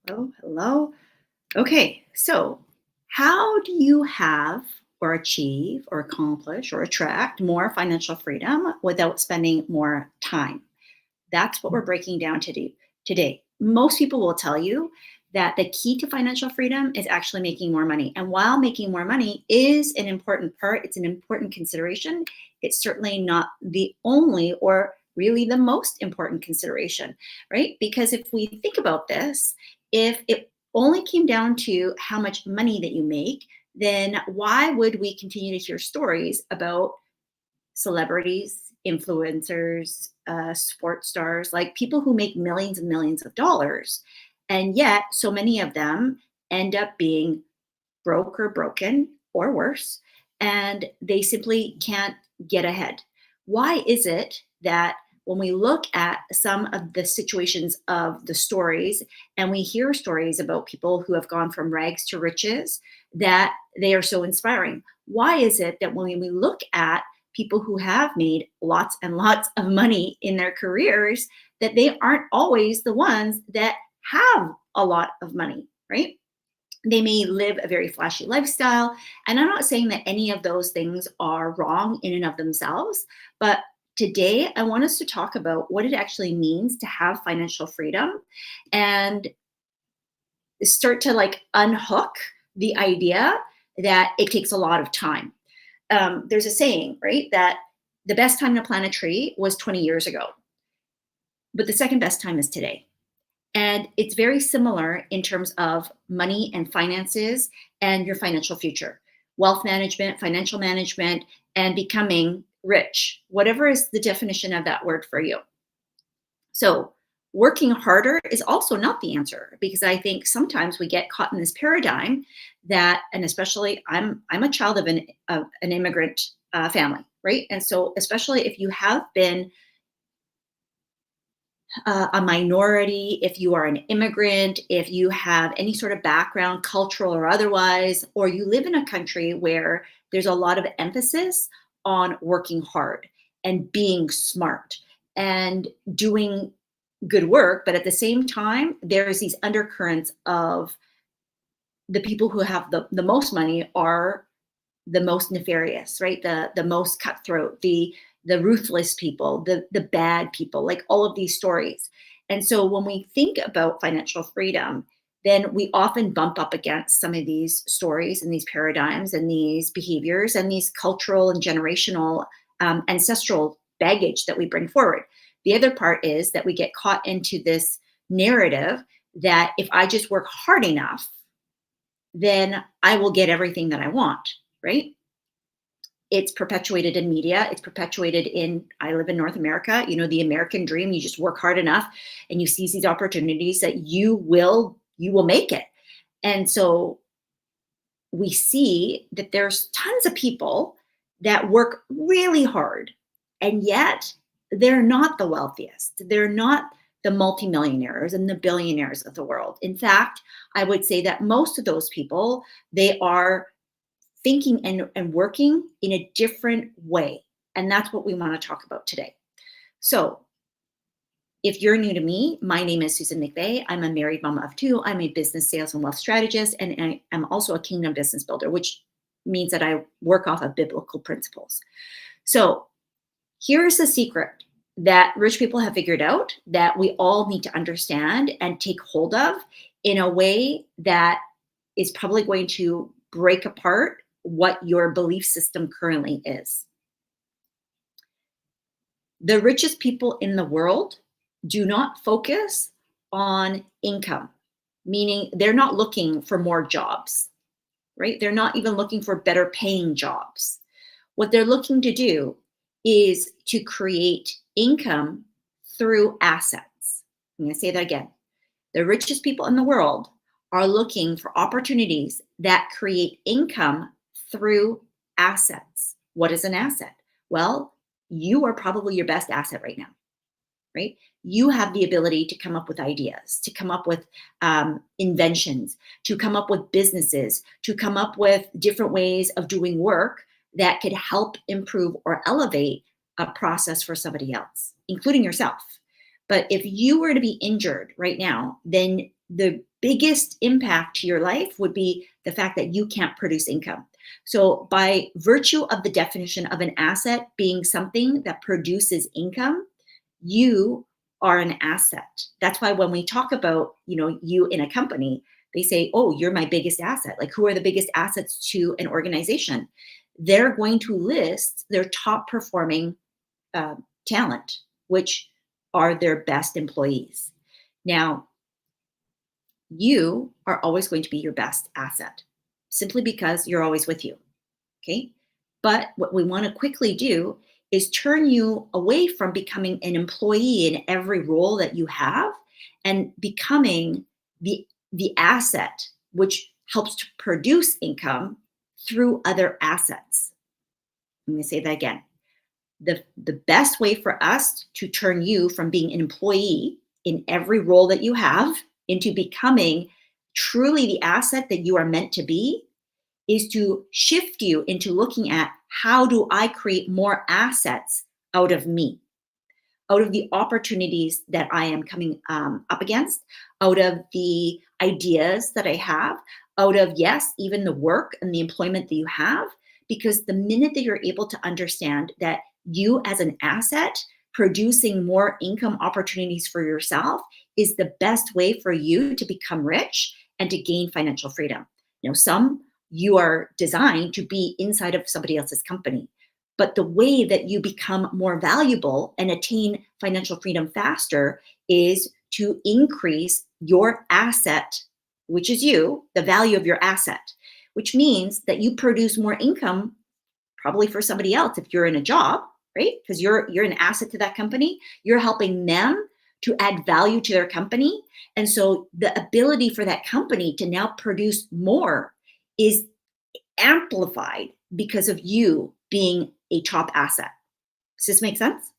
Hello, hello. Okay, so how do you have or achieve or accomplish or attract more financial freedom without spending more time? That's what we're breaking down today. Most people will tell you that the key to financial freedom is actually making more money. And while making more money is an important part, it's an important consideration, it's certainly not the only or really the most important consideration, right? Because if we think about this, if it only came down to how much money that you make, then why would we continue to hear stories about celebrities, influencers, sports stars, like people who make millions and millions of dollars? And yet, so many of them end up being broke or broken or worse, and they simply can't get ahead. Why is it that when we look at some of the situations of the stories and we hear stories about people who have gone from rags to riches, that they are so inspiring? Why is it that when we look at people who have made lots and lots of money in their careers, that they aren't always the ones that have a lot of money, right? They may live a very flashy lifestyle. And I'm not saying that any of those things are wrong in and of themselves, but today I want us to talk about what it actually means to have financial freedom and start to like unhook the idea that it takes a lot of time. There's a saying, right, that the best time to plant a tree was 20 years ago, but the second best time is today. And it's very similar in terms of money and finances and your financial future, wealth management, financial management, and becoming rich, whatever is the definition of that word for you. So, working harder is also not the answer, because I think sometimes we get caught in this paradigm that, and especially I'm a child of an immigrant family, right? And so, especially if you have been a minority, if you are an immigrant, if you have any sort of background, cultural or otherwise, or you live in a country where there's a lot of emphasis on working hard and being smart and doing good work, but at the same time, there's these undercurrents of the people who have the most money are the most nefarious, right? The most cutthroat, the ruthless people, the bad people, like all of these stories. And so when we think about financial freedom, then we often bump up against some of these stories and these paradigms and these behaviors and these cultural and generational ancestral baggage that we bring forward. The other part is that we get caught into this narrative that if I just work hard enough, then I will get everything that I want, right? It's perpetuated in media. It's perpetuated I live in North America, the American dream. You just work hard enough and you seize these opportunities that you will make it. And so we see that there's tons of people that work really hard, and yet they're not the wealthiest. They're not the multimillionaires and the billionaires of the world. In fact, I would say that most of those people, they are thinking and working in a different way. And that's what we want to talk about today. So, if you're new to me, my name is Susan McVeigh. I'm a married mama of two. I'm a business sales and wealth strategist, and I am also a kingdom business builder, which means that I work off of biblical principles. So, here's the secret that rich people have figured out that we all need to understand and take hold of in a way that is probably going to break apart what your belief system currently is. The richest people in the world do not focus on income, meaning they're not looking for more jobs, right? They're not even looking for better paying jobs. What they're looking to do is to create income through assets. I'm going to say that again. The richest people in the world are looking for opportunities that create income through assets. What is an asset? Well, you are probably your best asset right now, right? You have the ability to come up with ideas, to come up with inventions, to come up with businesses, to come up with different ways of doing work that could help improve or elevate a process for somebody else, including yourself. But if you were to be injured right now, then the biggest impact to your life would be the fact that you can't produce income. So, by virtue of the definition of an asset being something that produces income, you are an asset. That's why when we talk about, you in a company, they say, "Oh, you're my biggest asset." Like, who are the biggest assets to an organization? They're going to list their top performing uh, talent, which are their best employees. Now, you are always going to be your best asset simply because you're always with you. Okay. But what we want to quickly do is turn you away from becoming an employee in every role that you have and becoming the asset which helps to produce income through other assets. I'm going to say that again. The best way for us to turn you from being an employee in every role that you have into becoming truly the asset that you are meant to be is to shift you into looking at, how do I create more assets out of me, out of the opportunities that I am coming up against, out of the ideas that I have, out of, yes, even the work and the employment that you have. Because the minute that you're able to understand that you as an asset producing more income opportunities for yourself is the best way for you to become rich and to gain financial freedom. Some you are designed to be inside of somebody else's company. But the way that you become more valuable and attain financial freedom faster is to increase your asset, which is you, the value of your asset, which means that you produce more income probably for somebody else if you're in a job, right? Because you're an asset to that company. You're helping them to add value to their company. And so the ability for that company to now produce more is amplified because of you being a top asset. Does this make sense?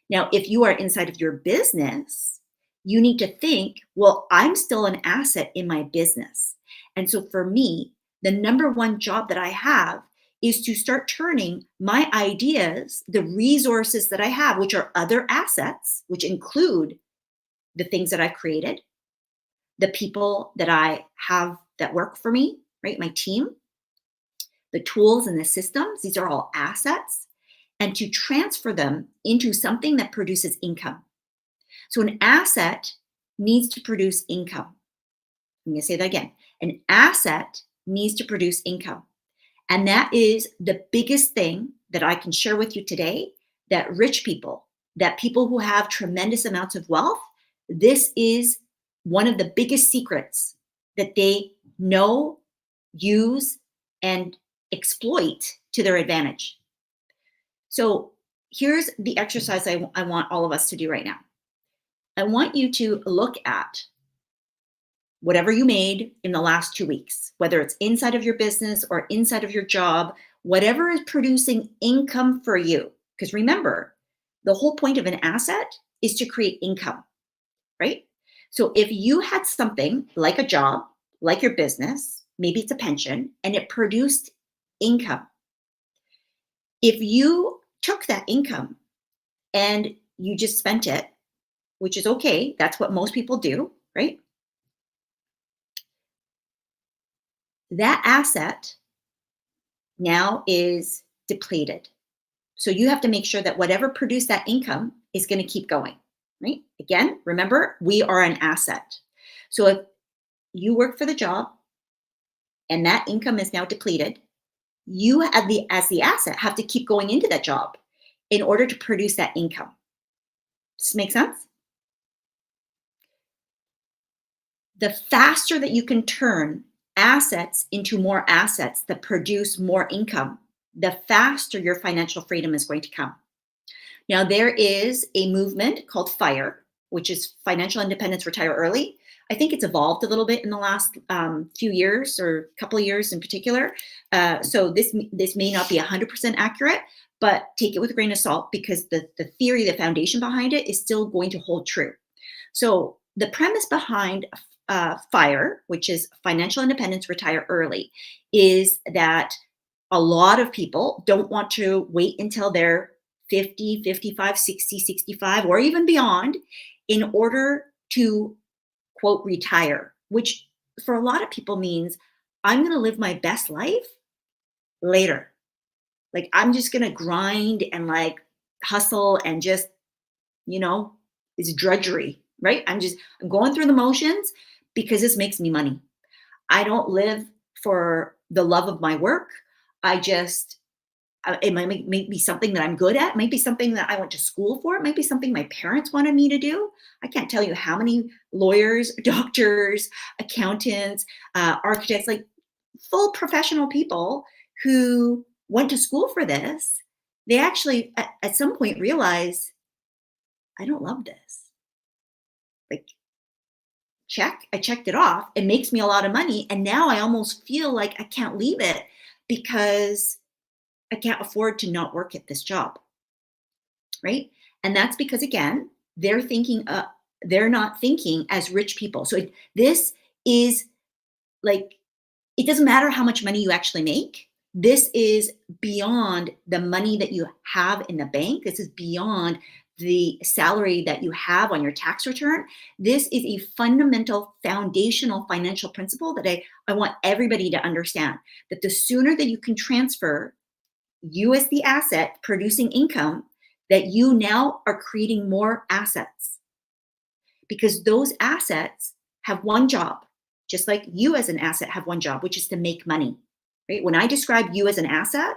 Now, if you are inside of your business, you need to think, well, I'm still an asset in my business. And so for me, the number one job that I have is to start turning my ideas, the resources that I have, which are other assets, which include the things that I've created, the people that I have that work for me, right? My team, the tools and the systems, these are all assets, and to transfer them into something that produces income. So an asset needs to produce income. I'm going to say that again. An asset needs to produce income. And that is the biggest thing that I can share with you today, that rich people, that people who have tremendous amounts of wealth, this is one of the biggest secrets that they know, use, and exploit to their advantage. So here's the exercise I want all of us to do right now. I want you to look at whatever you made in the last 2 weeks, whether it's inside of your business or inside of your job, whatever is producing income for you. Because remember, the whole point of an asset is to create income, right? So if you had something like a job, like your business, maybe it's a pension, and it produced income. If you took that income and you just spent it, which is okay, that's what most people do, right? That asset now is depleted. So you have to make sure that whatever produced that income is going to keep going, right? Again, remember, we are an asset. So if you work for the job and that income is now depleted, you as the asset have to keep going into that job in order to produce that income. Does this make sense? The faster that you can turn assets into more assets that produce more income, the faster your financial freedom is going to come. Now, there is a movement called FIRE, which is Financial Independence Retire Early. I think it's evolved a little bit in the last few years, or couple of years in particular. So this may not be 100% accurate, but take it with a grain of salt, because the theory, the foundation behind it is still going to hold true. So the premise behind FIRE, which is Financial Independence Retire Early, is that a lot of people don't want to wait until they're 50, 55, 60, 65, or even beyond in order to, quote, retire. which for a lot of people means I'm going to live my best life later. Like I'm just going to grind and like hustle and just, you know, it's drudgery, right? I'm going through the motions because this makes me money. I don't live for the love of my work. I just it might be something that I'm good at. It might be something that I went to school for. It might be something my parents wanted me to do. I can't tell you how many lawyers, doctors, accountants, architects, like full professional people who went to school for this. They actually, at some point, realize I don't love this. Like, check, I checked it off. It makes me a lot of money. And now I almost feel like I can't leave it because I can't afford to not work at this job, right? And that's because again, they're not thinking as rich people. So this is like it doesn't matter how much money you actually make. This is beyond the money that you have in the bank. This is beyond the salary that you have on your tax return. This is a fundamental foundational financial principle that I want everybody to understand, that the sooner that you can transfer you as the asset producing income, that you now are creating more assets because those assets have one job, just like you as an asset have one job, which is to make money, right? When I describe you as an asset,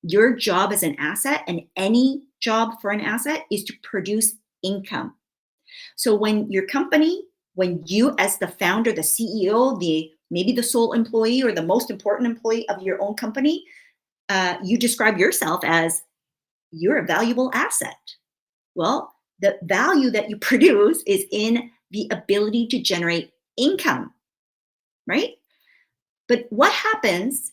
your job as an asset and any job for an asset is to produce income. So when your company, when you as the founder, the CEO, maybe the sole employee or the most important employee of your own company, you describe yourself as you're a valuable asset. Well, the value that you produce is in the ability to generate income, right? But what happens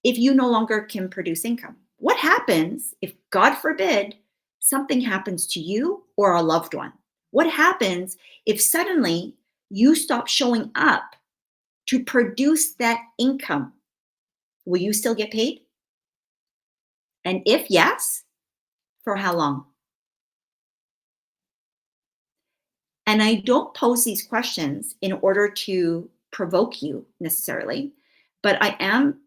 if you no longer can produce income? What happens if, God forbid, something happens to you or a loved one? What happens if suddenly you stop showing up to produce that income? Will you still get paid? And if yes, for how long? And I don't pose these questions in order to provoke you necessarily, but I am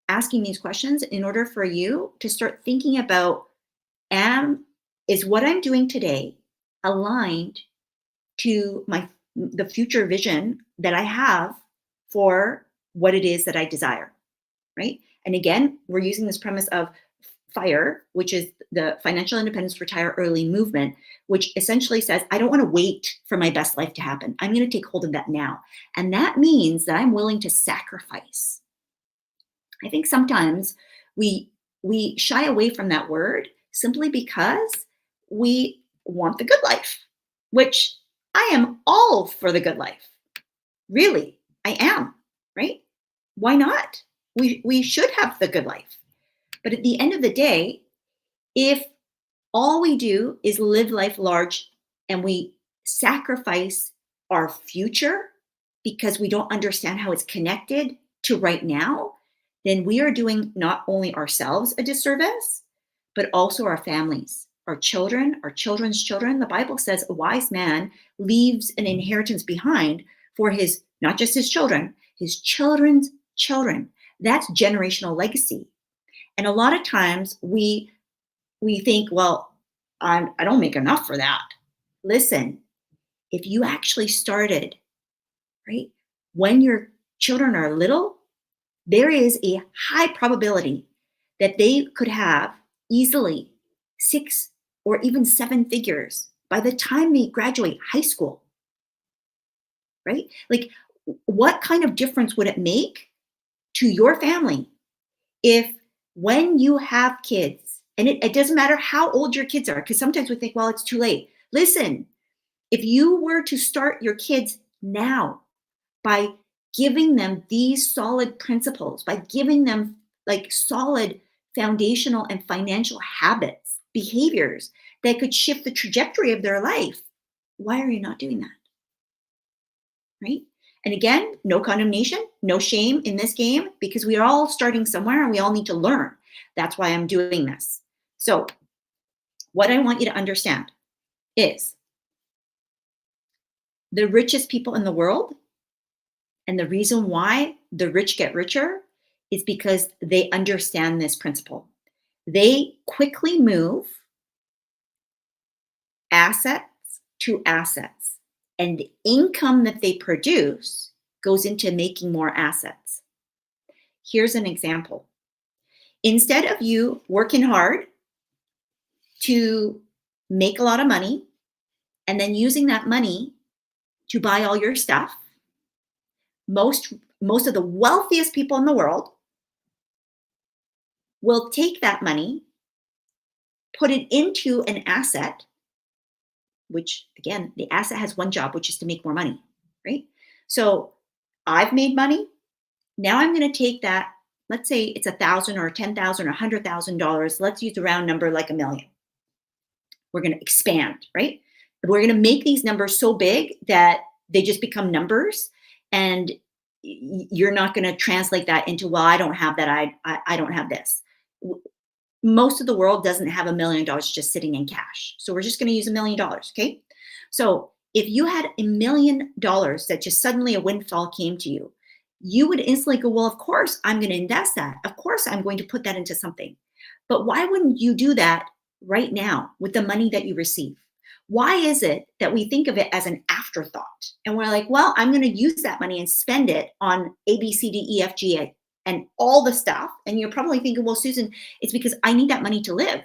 asking these questions in order for you to start thinking about am is what I'm doing today aligned to the future vision that I have for what it is that I desire, right? And again, we're using this premise of FIRE, which is the Financial Independence Retire Early movement, which essentially says, I don't want to wait for my best life to happen. I'm going to take hold of that now. And that means that I'm willing to sacrifice. I think sometimes we shy away from that word simply because we want the good life, which I am all for the good life. Really, I am, right? Why not? We should have the good life. But at the end of the day, if all we do is live life large and we sacrifice our future because we don't understand how it's connected to right now, then we are doing not only ourselves a disservice, but also our families, our children, our children's children. The Bible says a wise man leaves an inheritance behind for his, not just his children, his children's children. That's generational legacy. And a lot of times we think, well, I don't make enough for that. Listen, if you actually started, right, when your children are little, there is a high probability that they could have easily 6 or even 7 figures by the time they graduate high school, right? Like, what kind of difference would it make to your family if when you have kids, and it doesn't matter how old your kids are, because sometimes we think, well, it's too late. Listen, if you were to start your kids now by giving them these solid principles, by giving them like solid foundational and financial habits, behaviors that could shift the trajectory of their life, why are you not doing that? Right? And again, no condemnation, no shame in this game because we are all starting somewhere and we all need to learn. That's why I'm doing this. So, what I want you to understand is the richest people in the world And the reason why the rich get richer is because they understand this principle. They quickly move assets to assets, and the income that they produce goes into making more assets. Here's an example. Instead of you working hard to make a lot of money and then using that money to buy all your stuff, most of the wealthiest people in the world will take that money, put it into an asset, which again, the asset has one job, which is to make more money, right? So I've made money. Now I'm going to take that. Let's say it's 1,000 or 10,000 or $100,000. Let's use a round number like a million. We're going to expand, right? We're going to make these numbers so big that they just become numbers, and you're not going to translate that into, well, I don't have that. I don't have this. Most of the world doesn't have $1 million just sitting in cash. So we're just going to use $1 million. Okay. So if you had $1 million that just suddenly a windfall came to you, you would instantly go, well, of course I'm going to invest that. Of course I'm going to put that into something. But why wouldn't you do that right now with the money that you receive? Why is it that we think of it as an afterthought? And we're like, well, I'm going to use that money and spend it on A, B, C, D, E, F, G, A, and all the stuff. And you're probably thinking, well, Susan, it's because I need that money to live.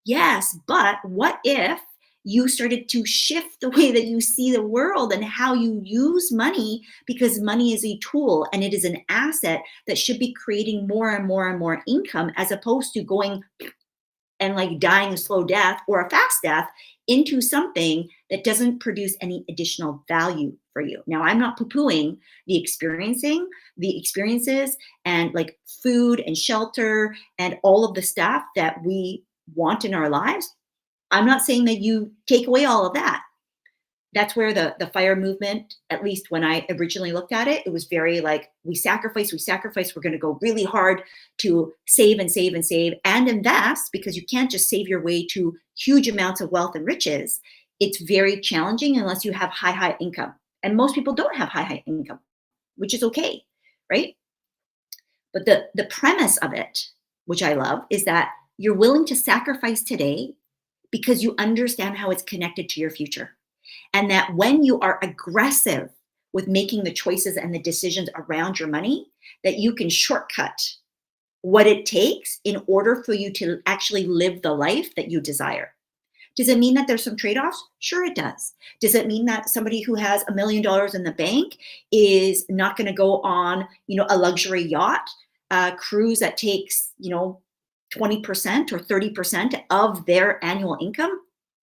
Yes, but what if you started to shift the way that you see the world and how you use money, because money is a tool and it is an asset that should be creating more and more and more income, as opposed to going and like dying a slow death or a fast death into something that doesn't produce any additional value for you. Now, I'm not poo-pooing the experiences and like food and shelter and all of the stuff that we want in our lives. I'm not saying that you take away all of that. That's where the fire movement, at least when I originally looked at it, it was very like, we sacrifice, we're going to go really hard to save and save and save and invest, because you can't just save your way to huge amounts of wealth and riches. It's very challenging unless you have high income. And most people don't have high income, which is okay, right? But the premise of it, which I love, is that you're willing to sacrifice today because you understand how it's connected to your future. And that when you are aggressive with making the choices and the decisions around your money, that you can shortcut what it takes in order for you to actually live the life that you desire. Does it mean that there's some trade-offs? Sure, it does. Does it mean that somebody who has $1 million in the bank is not going to go on, a luxury yacht cruise that takes, 20% or 30% of their annual income?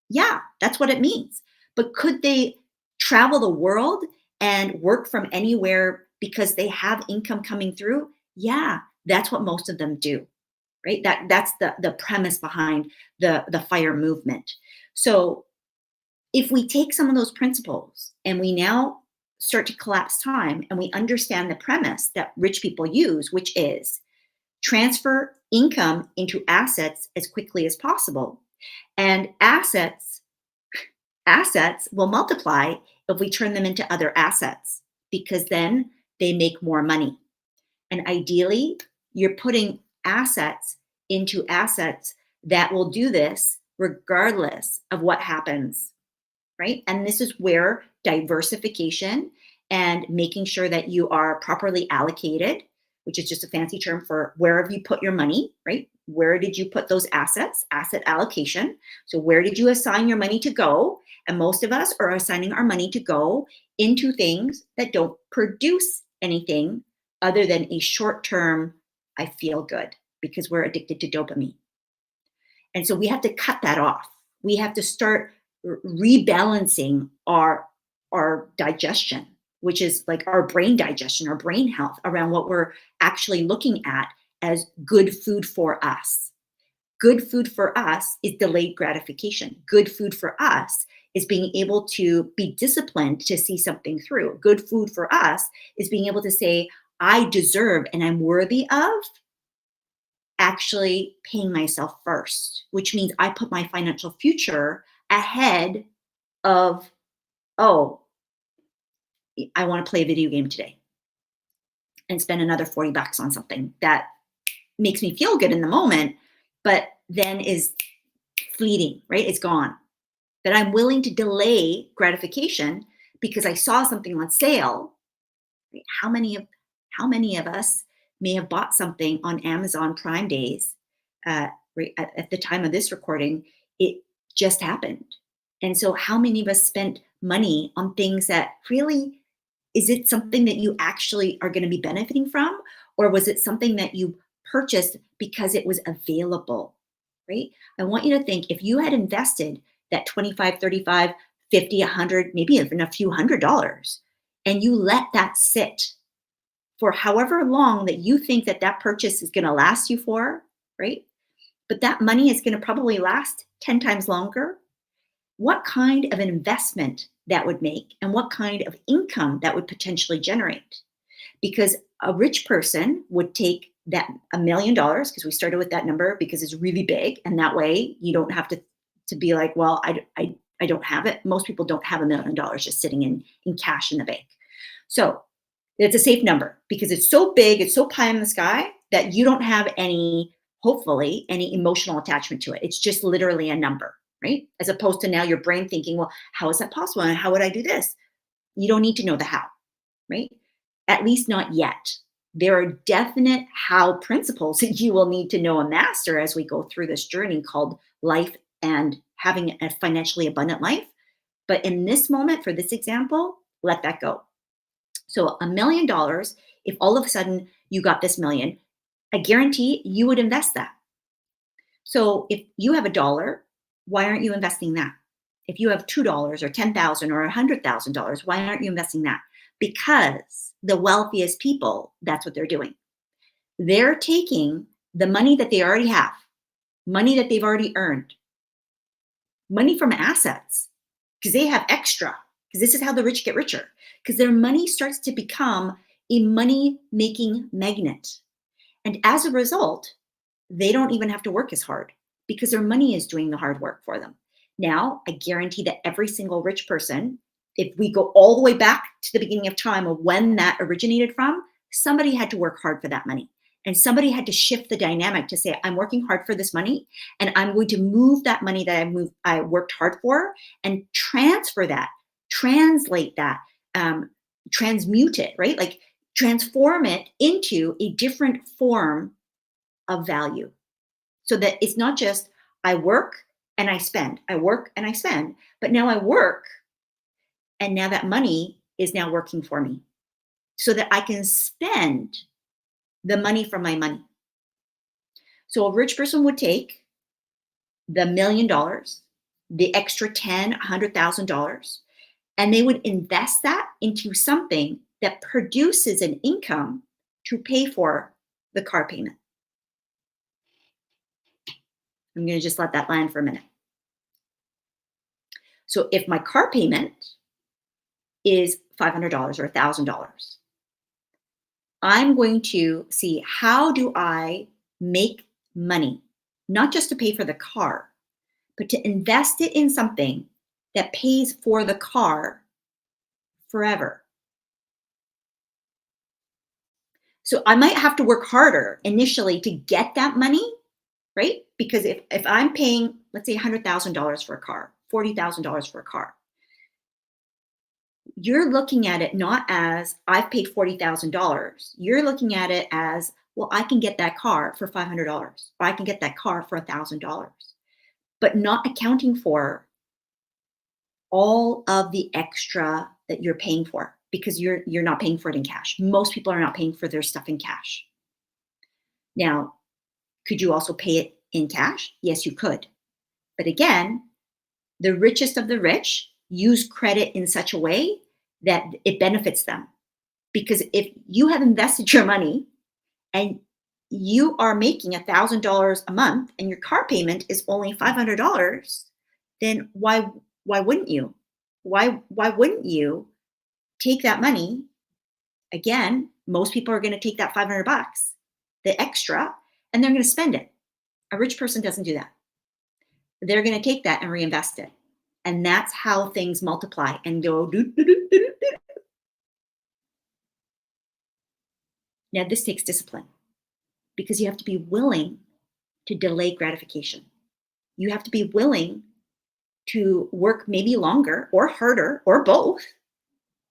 Yeah, that's what it means. But could they travel the world and work from anywhere because they have income coming through? Yeah, that's what most of them do, right? That's the premise behind the fire movement. So if we take some of those principles and we now start to collapse time and we understand the premise that rich people use, which is transfer income into assets as quickly as possible, and assets will multiply if we turn them into other assets, because then they make more money. And ideally, you're putting assets into assets that will do this regardless of what happens, right? And this is where diversification and making sure that you are properly allocated, which is just a fancy term for wherever you put your money, right? Where did you put those assets? Asset allocation. So where did you assign your money to go? And most of us are assigning our money to go into things that don't produce anything other than a short-term, I feel good, because we're addicted to dopamine. And so we have to cut that off. We have to start rebalancing our digestion, which is like our brain digestion, our brain health, around what we're actually looking at as good food for us. Good food for us is delayed gratification. Good food for us is being able to be disciplined to see something through. Good food for us is being able to say, I deserve and I'm worthy of actually paying myself first, which means I put my financial future ahead of, oh, I want to play a video game today. and spend another 40 bucks on something that makes me feel good in the moment, but then is fleeting, right? It's gone. That I'm willing to delay gratification because I saw something on sale. Right? How many of us may have bought something on Amazon Prime Days? Right at the time of this recording, it just happened. And so, how many of us spent money on things that really, is it something that you actually are going to be benefiting from? Or was it something that you purchased because it was available? Right? I want you to think, if you had invested that 25, 35, 50, 100, maybe even a few $100s, and you let that sit for however long that you think that that purchase is going to last you for, right? But that money is going to probably last 10 times longer. What kind of an investment that would make, and what kind of income that would potentially generate? Because a rich person would take that $1 million, because we started with that number because it's really big, and that way you don't have to be like, well, I don't have it. Most people don't have $1 million just sitting in cash in the bank. So it's a safe number because it's so big, it's so pie in the sky that you don't have any, hopefully, any emotional attachment to it. It's just literally a number, right? As opposed to now your brain thinking, well, how is that possible? And how would I do this? You don't need to know the how, right? At least not yet. There are definite how principles that you will need to know and master as we go through this journey called life and having a financially abundant life. But in this moment, for this example, let that go. So $1 million, if all of a sudden you got this million, I guarantee you would invest that. So if you have $1, why aren't you investing that? If you have $2 or 10,000 or $100,000, why aren't you investing that? Because the wealthiest people, that's what they're doing. They're taking the money that they already have, money that they've already earned, money from assets, because they have extra, because this is how the rich get richer, because their money starts to become a money making magnet. And as a result, they don't even have to work as hard because their money is doing the hard work for them. Now, I guarantee that every single rich person, if we go all the way back to the beginning of time of when that originated from, somebody had to work hard for that money. And somebody had to shift the dynamic to say, I'm working hard for this money, and I'm going to move that money that I worked hard for, and transfer that, translate that, transmute it, right? Like transform it into a different form of value, so that it's not just I work and I spend, I work and I spend, but now I work, and now that money is now working for me so that I can spend the money from my money. So a rich person would take the $1 million, the extra 10, $100,000, and they would invest that into something that produces an income to pay for the car payment. I'm going to just let that land for a minute. So if my car payment is $500 or $1,000, I'm going to see, how do I make money, not just to pay for the car, but to invest it in something that pays for the car forever. So I might have to work harder initially to get that money, right? Because if I'm paying, let's say $100,000 for a car, $40,000 for a car, you're looking at it not as I've paid $40,000. You're looking at it as, well, I can get that car for $500, or I can get that car for $1,000, but not accounting for all of the extra that you're paying for, because you're not paying for it in cash. Most people are not paying for their stuff in cash. Now, could you also pay it in cash? Yes, you could. But again, the richest of the rich use credit in such a way that it benefits them. Because if you have invested your money and you are making $1,000 a month and your car payment is only $500, then why wouldn't you? Why wouldn't you take that money? Again, most people are going to take that 500 bucks, the extra, and they're going to spend it. A rich person doesn't do that. They're going to take that and reinvest it. And that's how things multiply and go do, do, do, do, do. Now, this takes discipline because you have to be willing to delay gratification. You have to be willing to work maybe longer or harder or both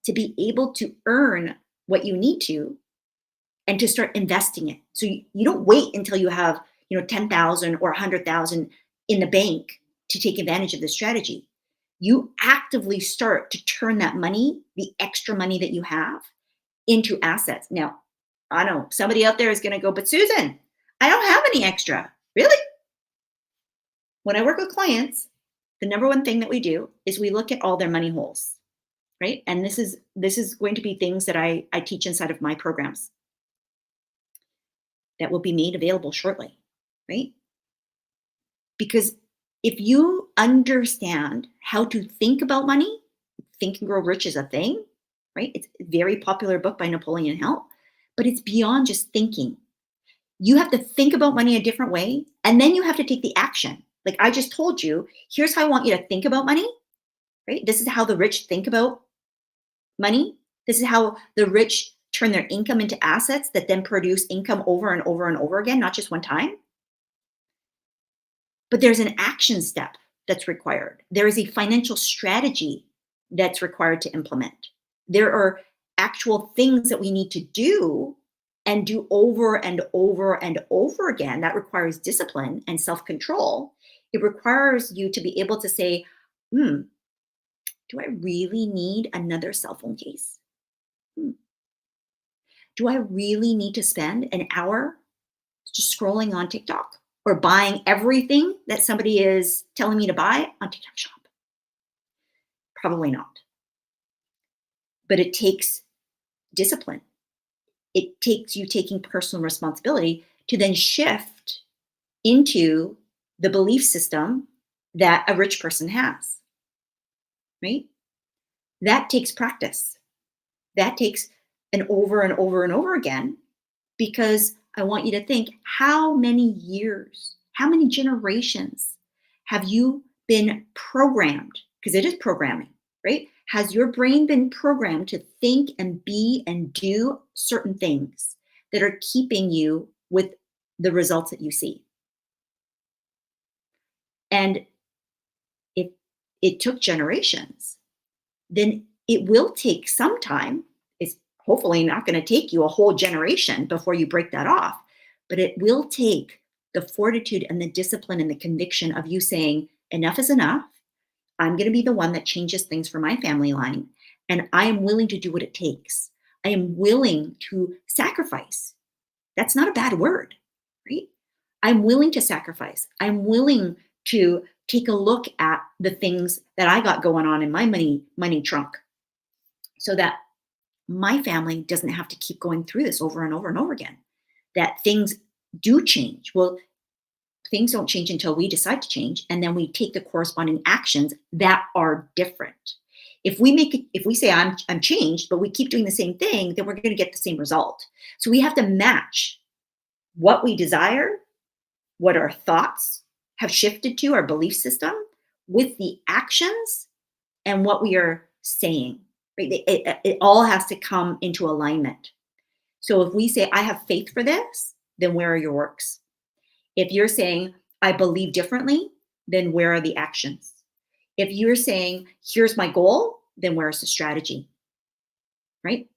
to be able to earn what you need to and to start investing it. So you don't wait until you have, 10,000 or 100,000 in the bank to take advantage of the strategy. You actively start to turn that money, the extra money that you have, into assets. Now, I know somebody out there is going to go, but Susan, I don't have any extra. Really? When I work with clients, the number one thing that we do is we look at all their money holes, right? And this is going to be things that I teach inside of my programs that will be made available shortly, right? Because if you understand how to think about money, Think and Grow Rich is a thing, right? It's a very popular book by Napoleon Hill, but it's beyond just thinking. You have to think about money a different way, and then you have to take the action. Like I just told you, here's how I want you to think about money, right? This is how the rich think about money. This is how the rich turn their income into assets that then produce income over and over and over again, not just one time. But there's an action step that's required. There is a financial strategy that's required to implement. There are actual things that we need to do and do over and over and over again. That requires discipline and self control. It requires you to be able to say, do I really need another cell phone case? Do I really need to spend an hour just scrolling on TikTok or buying everything that somebody is telling me to buy on TikTok Shop? Probably not. But it takes discipline. It takes you taking personal responsibility to then shift into the belief system that a rich person has, right? That takes practice. That takes an over and over and over again, because I want you to think, how many years, how many generations have you been programmed? Because it is programming, right? Has your brain been programmed to think and be and do certain things that are keeping you with the results that you see? And if it took generations, then it will take some time. It's hopefully not going to take you a whole generation before you break that off, but it will take the fortitude and the discipline and the conviction of you saying, enough is enough. I'm going to be the one that changes things for my family line. And I am willing to do what it takes. I am willing to sacrifice. That's not a bad word, right? I'm willing to sacrifice. I'm willing to take a look at the things that I got going on in my money trunk so that my family doesn't have to keep going through this over and over and over again. That things do change. Well, things don't change until we decide to change, and then we take the corresponding actions that are different. If we say I'm changed, but we keep doing the same thing, then we're going to get the same result. So we have to match what we desire, what our thoughts have shifted to, our belief system, with the actions and what we are saying. Right? It all has to come into alignment. So if we say, I have faith for this, then where are your works? If you're saying, I believe differently, then where are the actions? If you're saying, here's my goal, then where's the strategy? Right?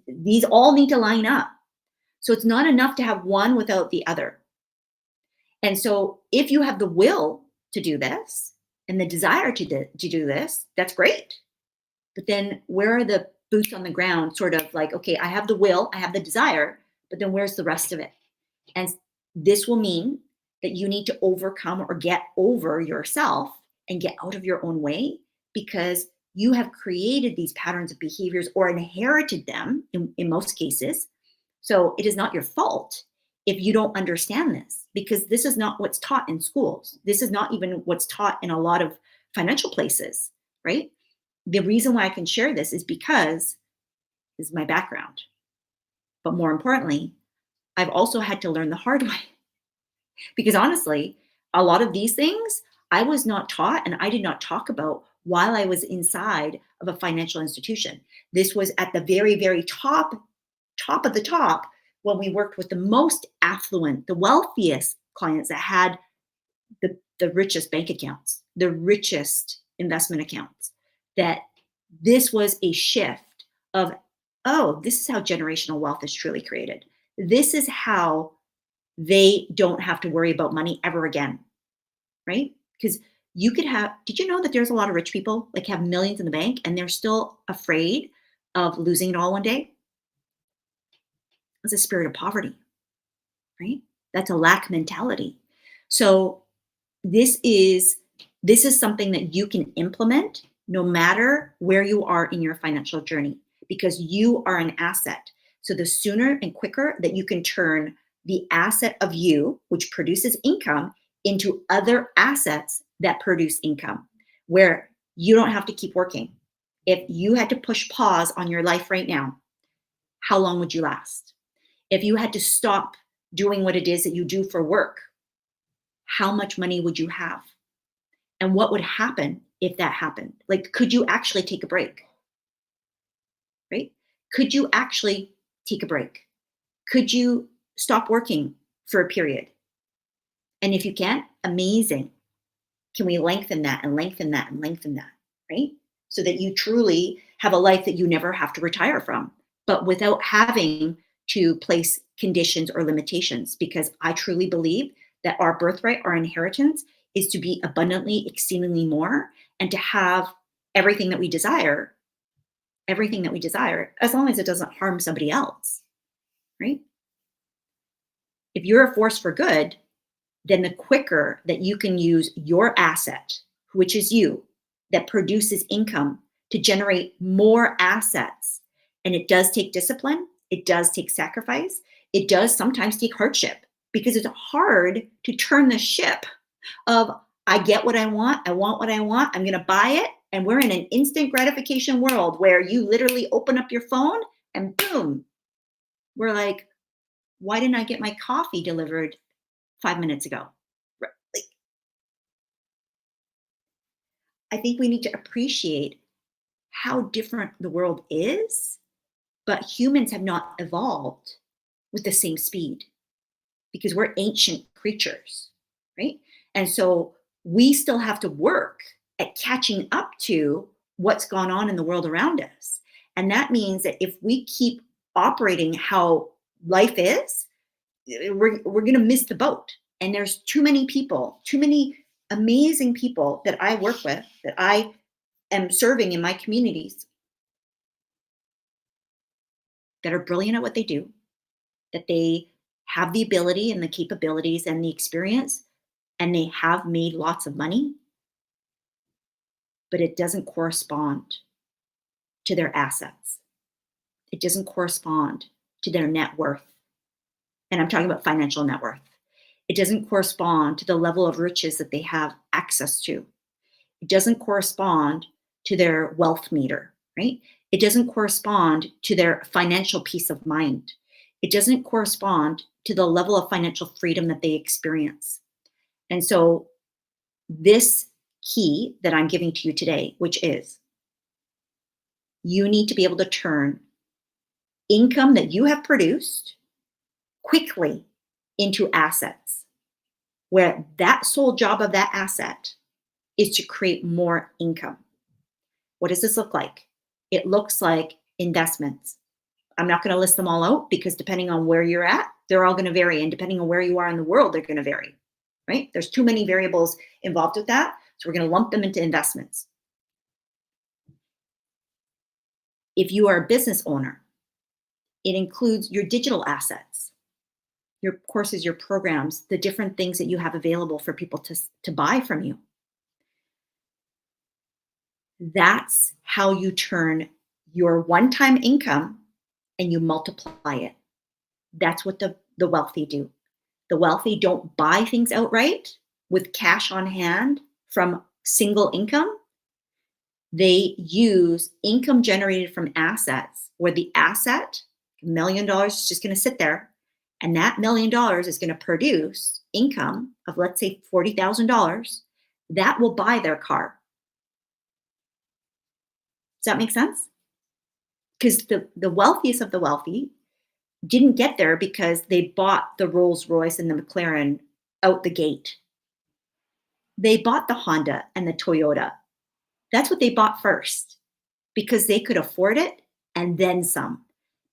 These all need to line up. So it's not enough to have one without the other. And so if you have the will to do this and the desire to do this, that's great. But then where are the boots on the ground, sort of like, okay, I have the will, I have the desire, but then where's the rest of it? And this will mean that you need to overcome or get over yourself and get out of your own way, because you have created these patterns of behaviors or inherited them in most cases. So it is not your fault if you don't understand this, because this is not what's taught in schools. This is not even what's taught in a lot of financial places, right? The reason why I can share this is because this is my background. But more importantly, I've also had to learn the hard way. Because honestly, a lot of these things I was not taught and I did not talk about while I was inside of a financial institution. This was at the very, very top of the top when we worked with the most affluent, the wealthiest clients that had the richest bank accounts, the richest investment accounts, that this was a shift of, oh, this is how generational wealth is truly created. This is how they don't have to worry about money ever again, right? Because you could have, did you know that there's a lot of rich people like have millions in the bank and they're still afraid of losing it all one day? It's a spirit of poverty, right? That's a lack mentality. So this is this is something that you can implement no matter where you are in your financial journey because you are an asset. So the sooner and quicker that you can turn the asset of you, which produces income, into other assets that produce income, where you don't have to keep working. If you had to push pause on your life right now, how long would you last? If you had to stop doing what it is that you do for work, how much money would you have? And what would happen if that happened? Like, could you actually take a break? Right? Could you actually take a break? Could you stop working for a period? And if you can't, amazing. Can we lengthen that and lengthen that and lengthen that? Right? So that you truly have a life that you never have to retire from, but without having to place conditions or limitations. Because I truly believe that our birthright, our inheritance, is to be abundantly, exceedingly more, and to have everything that we desire, as long as it doesn't harm somebody else, right? If you're a force for good, then the quicker that you can use your asset, which is you, that produces income to generate more assets. And it does take discipline, it does take sacrifice, it does sometimes take hardship because it's hard to turn the ship of I get what I want what I want, I'm going to buy it. And we're in an instant gratification world where you literally open up your phone and boom, we're like, why didn't I get my coffee delivered 5 minutes ago? Like, I think we need to appreciate how different the world is, but humans have not evolved with the same speed because we're ancient creatures, right? And so we still have to work at catching up to what's gone on in the world around us. And that means that if we keep operating how life is, we're going to miss the boat. And there's too many people, too many amazing people that I work with, that I am serving in my communities that are brilliant at what they do, that they have the ability and the capabilities and the experience, and they have made lots of money, but it doesn't correspond to their assets. It doesn't correspond to their net worth. And I'm talking about financial net worth. It doesn't correspond to the level of riches that they have access to. It doesn't correspond to their wealth meter, right? It doesn't correspond to their financial peace of mind. It doesn't correspond to the level of financial freedom that they experience. And so, this key that I'm giving to you today, which is you need to be able to turn income that you have produced quickly into assets, where that sole job of that asset is to create more income. What does this look like? It looks like investments. I'm not going to list them all out because depending on where you're at, they're all going to vary. And depending on where you are in the world, they're going to vary, right? There's too many variables involved with that. So we're going to lump them into investments. If you are a business owner, it includes your digital assets, your courses, your programs, the different things that you have available for people to buy from you. That's how you turn your one-time income and you multiply it. That's what the wealthy do. The wealthy don't buy things outright with cash on hand from single income. They use income generated from assets where the asset, $1 million, is just going to sit there. And that $1 million is going to produce income of, let's say, $40,000. That will buy their car. Does that make sense? Because the wealthiest of the wealthy, didn't get there because they bought the Rolls Royce and the McLaren out the gate. They bought the Honda and the Toyota. That's what they bought first because they could afford it and then some,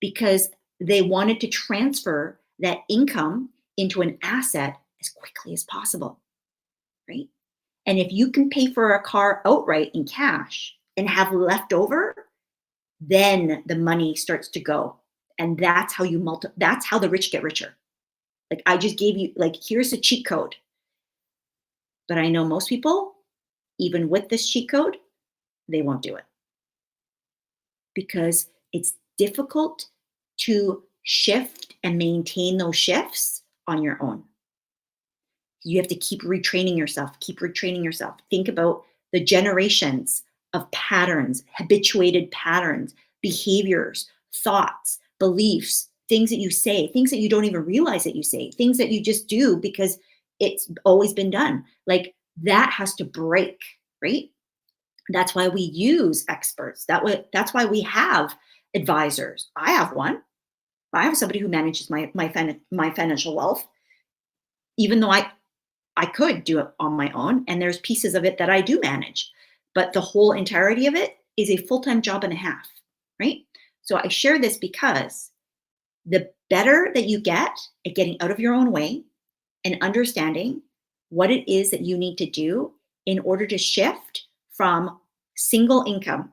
because they wanted to transfer that income into an asset as quickly as possible, right? And if you can pay for a car outright in cash and have leftover, then the money starts to go. And that's how that's how the rich get richer. Like I just gave you, like, here's a cheat code. But I know most people, even with this cheat code, they won't do it because it's difficult to shift and maintain those shifts on your own. You have to keep retraining yourself, keep retraining yourself. Think about the generations of patterns, habituated patterns, behaviors, thoughts, beliefs, things that you say, things that you don't even realize that you say, things that you just do because it's always been done. Like that has to break, right? That's why we use experts. That's why we have advisors. I have one. I have somebody who manages my financial wealth, even though I could do it on my own. And there's pieces of it that I do manage, but the whole entirety of it is a full-time job and a half, right? So I share this because the better that you get at getting out of your own way and understanding what it is that you need to do in order to shift from single income.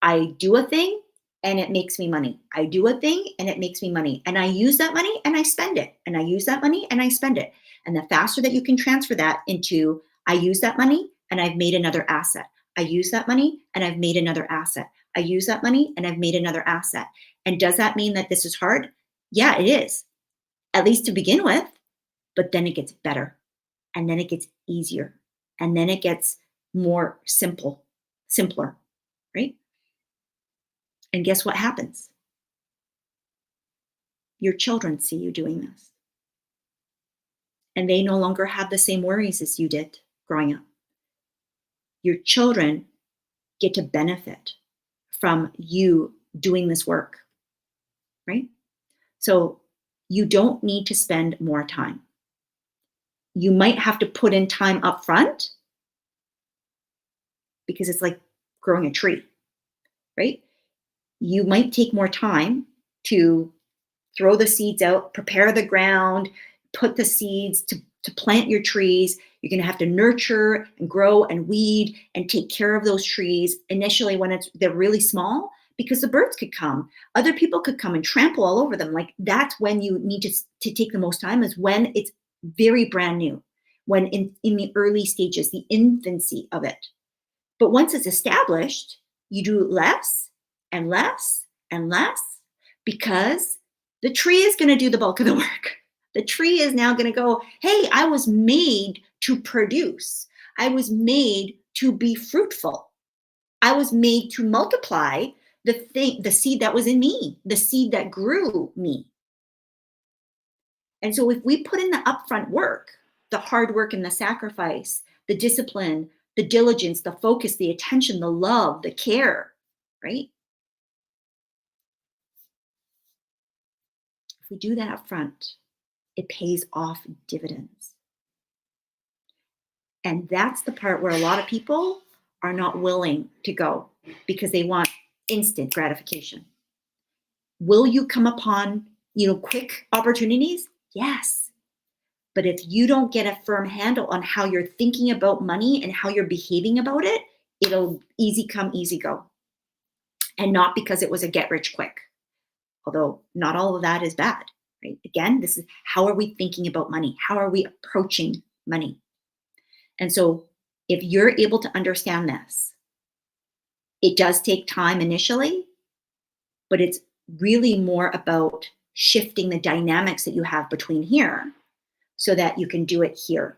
I do a thing and it makes me money. I do a thing and it makes me money. And I use that money and I spend it. And I use that money and I spend it. And the faster that you can transfer that into, I use that money and I've made another asset. I use that money and I've made another asset. I use that money and I've made another asset. And does that mean that this is hard? Yeah, it is, at least to begin with. But then it gets better. And then it gets easier. And then it gets more simpler, right? And guess what happens? Your children see you doing this. And they no longer have the same worries as you did growing up. Your children get to benefit from you doing this work, right? So you don't need to spend more time. You might have to put in time up front because it's like growing a tree, right? You might take more time to throw the seeds out, prepare the ground, put the seeds to plant your trees. You're going to have to nurture and grow and weed and take care of those trees initially when they're really small, because the birds could come. Other people could come and trample all over them. Like that's when you need to take the most time, is when it's very brand new, when in the early stages, the infancy of it. But once it's established, you do less and less and less because the tree is going to do the bulk of the work. The tree is now going to go, hey, I was made to produce. I was made to be fruitful. I was made to multiply the seed that was in me, the seed that grew me. And so if we put in the upfront work, the hard work and the sacrifice, the discipline, the diligence, the focus, the attention, the love, the care, right? If we do that up front, it pays off dividends. And that's the part where a lot of people are not willing to go because they want instant gratification. Will you come upon, quick opportunities? Yes. But if you don't get a firm handle on how you're thinking about money and how you're behaving about it, it'll easy come, easy go. And not because it was a get rich quick. Although not all of that is bad, right? Again, this is how are we thinking about money? How are we approaching money? And so if you're able to understand this, it does take time initially, but it's really more about shifting the dynamics that you have between here so that you can do it here.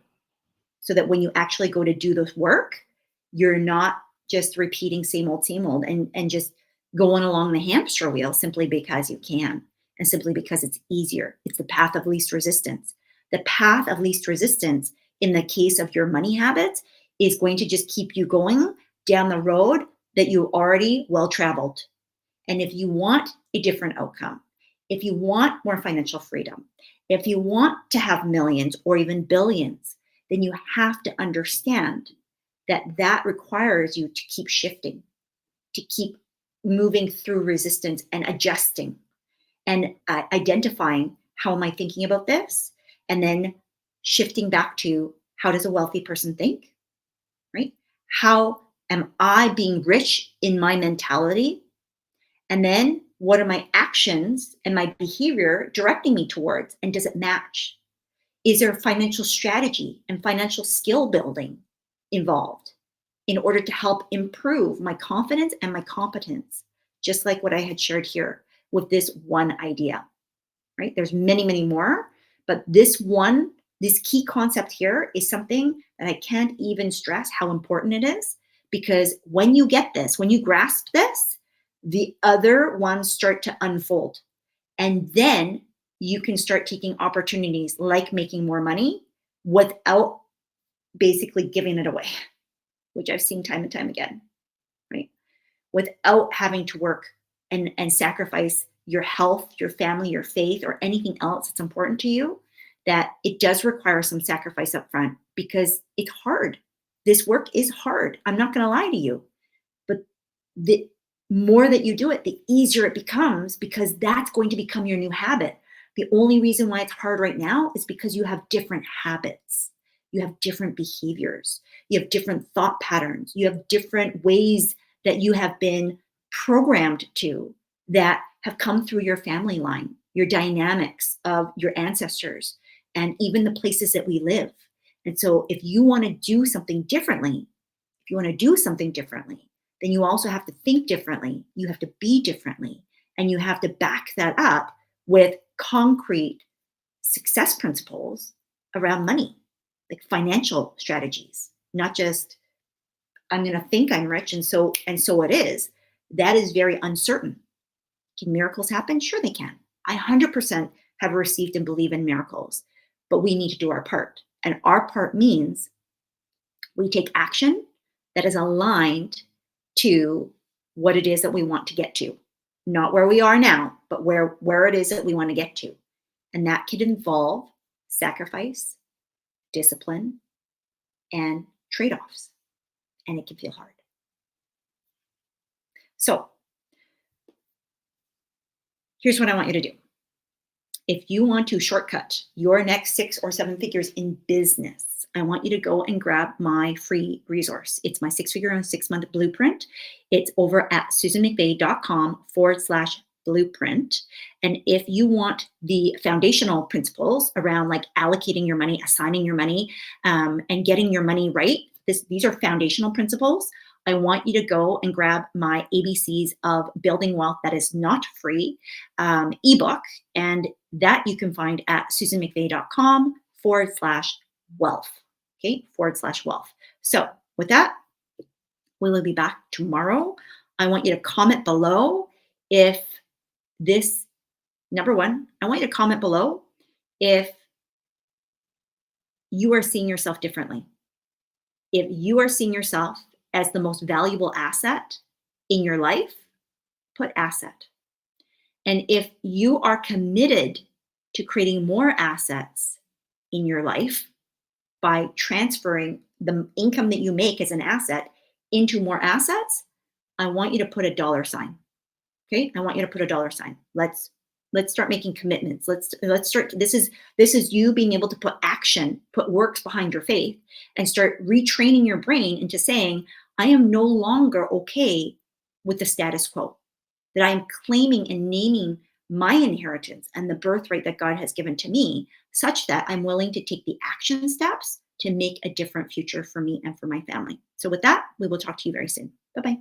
So that when you actually go to do this work, you're not just repeating same old and just going along the hamster wheel simply because you can and simply because it's easier. It's the path of least resistance. The path of least resistance in the case of your money habits is going to just keep you going down the road that you already well traveled. And if you want a different outcome, if you want more financial freedom, if you want to have millions or even billions, then you have to understand that that requires you to keep shifting, to keep moving through resistance and adjusting and identifying, how am I thinking about this? And then shifting back to, how does a wealthy person think? Right? How am I being rich in my mentality? And then what are my actions and my behavior directing me towards? And does it match? Is there financial strategy and financial skill building involved in order to help improve my confidence and my competence? Just like what I had shared here with this one idea, right? There's many, many more, but this key concept here is something that I can't even stress how important it is, because when you get this, when you grasp this, the other ones start to unfold. And then you can start taking opportunities like making more money without basically giving it away, which I've seen time and time again, right? Without having to work and sacrifice your health, your family, your faith, or anything else that's important to you, that it does require some sacrifice up front because it's hard. This work is hard. I'm not going to lie to you. But the more that you do it, the easier it becomes, because that's going to become your new habit. The only reason why it's hard right now is because you have different habits. You have different behaviors. You have different thought patterns. You have different ways that you have been programmed to, that have come through your family line, your dynamics of your ancestors, and even the places that we live. And so if you want to do something differently, then you also have to think differently. You have to be differently. And you have to back that up with concrete success principles around money, like financial strategies, not just, I'm going to think I'm rich and so it is. That is very uncertain. Can miracles happen? Sure, they can. I 100% have received and believe in miracles, but we need to do our part. And our part means we take action that is aligned to what it is that we want to get to. Not where we are now, but where it is that we want to get to. And that could involve sacrifice, discipline, and trade-offs. And it can feel hard. So here's what I want you to do. If you want to shortcut your next 6 or 7 figures in business, I want you to go and grab my free resource. It's my 6-figure and 6-month blueprint. It's over at susanmcveigh.com/blueprint. And if you want the foundational principles around like allocating your money, assigning your money, and getting your money right, these are foundational principles. I want you to go and grab my ABCs of Building Wealth That Is Not Free ebook. And that you can find at susanmcveigh.com/wealth. Okay, /wealth. So with that, we will be back tomorrow. I want you to comment below if this, number one, I want you to comment below if you are seeing yourself differently. If you are seeing yourself as the most valuable asset in your life, put asset. And if you are committed to creating more assets in your life by transferring the income that you make as an asset into more assets, I want you to put a dollar sign. Okay? I want you to put a dollar sign. Let's start making commitments. Let's start. This is you being able to put action, put works behind your faith, and start retraining your brain into saying, I am no longer okay with the status quo, that I am claiming and naming my inheritance and the birthright that God has given to me, such that I'm willing to take the action steps to make a different future for me and for my family. So with that, we will talk to you very soon. Bye-bye.